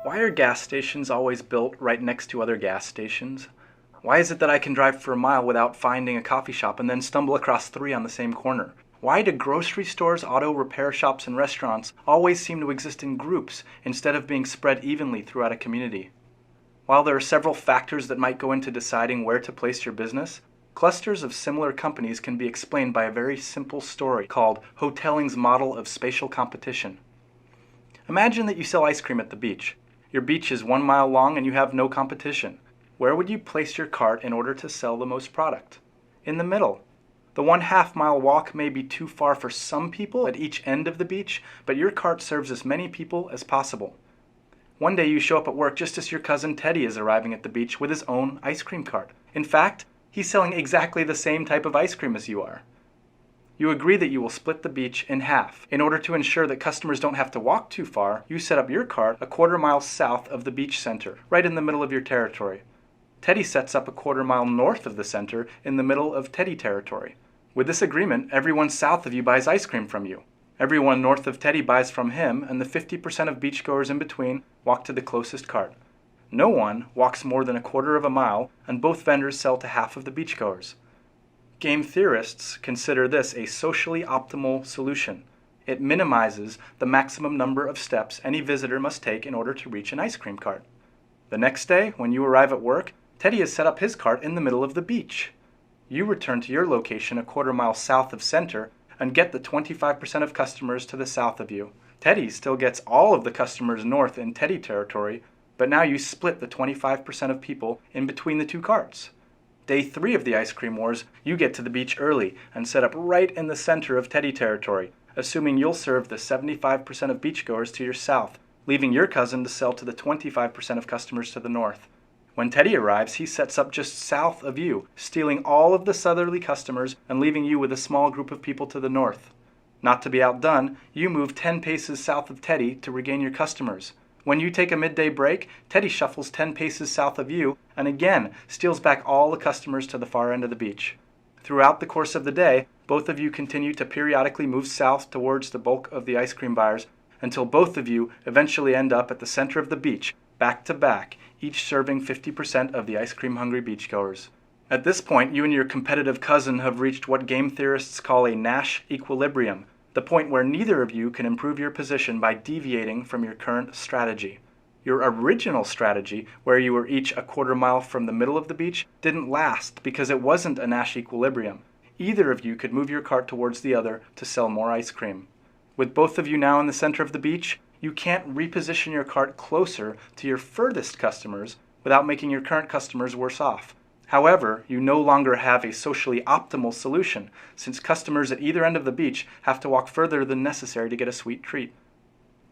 Why are gas stations always built right next to other gas stations? Why is it that I can drive for a mile without finding a coffee shop and then stumble across three on the same corner? Why do grocery stores, auto repair shops, and restaurants always seem to exist in groups instead of being spread evenly throughout a community? While there are several factors that might go into deciding where to place your business, clusters of similar companies can be explained by a very simple story called Hotelling's model of spatial competition. Imagine that you sell ice cream at the beach. Your beach is 1 mile long and you have no competition. Where would you place your cart in order to sell the most product? In the middle. The 1/2 mile walk may be too far for some people at each end of the beach, but your cart serves as many people as possible. One day you show up at work just as your cousin Teddy is arriving at the beach with his own ice cream cart. In fact, he's selling exactly the same type of ice cream as you are. You agree that you will split the beach in half. In order to ensure that customers don't have to walk too far, you set up your cart a 1/4 mile south of the beach center, right in the middle of your territory. Teddy sets up a 1/4 mile north of the center in the middle of Teddy territory. With this agreement, everyone south of you buys ice cream from you. Everyone north of Teddy buys from him, and the 50% of beachgoers in between walk to the closest cart. No one walks more than a 1/4 of a mile, and both vendors sell to half of the beachgoers. Game theorists consider this a socially optimal solution. It minimizes the maximum number of steps any visitor must take in order to reach an ice cream cart. The next day, when you arrive at work, Teddy has set up his cart in the middle of the beach. You return to your location a 1/4 mile south of center and get the 25% of customers to the south of you. Teddy still gets all of the customers north in Teddy territory, but now you split the 25% of people in between the two carts. Day 3 of the ice cream wars, you get to the beach early and set up right in the center of Teddy territory, assuming you'll serve the 75% of beachgoers to your south, leaving your cousin to sell to the 25% of customers to the north. When Teddy arrives, he sets up just south of you, stealing all of the southerly customers and leaving you with a small group of people to the north. Not to be outdone, you move 10 paces south of Teddy to regain your customers. When you take a midday break, Teddy shuffles 10 paces south of you and again steals back all the customers to the far end of the beach. Throughout the course of the day, both of you continue to periodically move south towards the bulk of the ice cream buyers until both of you eventually end up at the center of the beach, back to back, each serving 50% of the ice cream hungry beachgoers. At this point, you and your competitive cousin have reached what game theorists call a Nash equilibrium, the point where neither of you can improve your position by deviating from your current strategy. Your original strategy, where you were each a 1/4 mile from the middle of the beach, didn't last because it wasn't a Nash equilibrium. Either of you could move your cart towards the other to sell more ice cream. With both of you now in the center of the beach, you can't reposition your cart closer to your furthest customers without making your current customers worse off. However, you no longer have a socially optimal solution, since customers at either end of the beach have to walk further than necessary to get a sweet treat.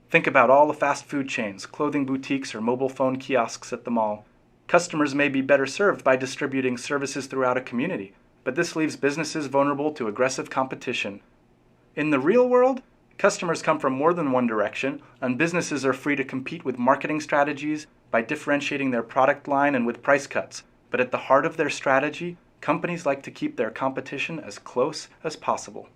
Think about all the fast food chains, clothing boutiques, or mobile phone kiosks at the mall. Customers may be better served by distributing services throughout a community, but this leaves businesses vulnerable to aggressive competition. In the real world, customers come from more than one direction, and businesses are free to compete with marketing strategies, by differentiating their product line, and with price cuts. But at the heart of their strategy, companies like to keep their competition as close as possible.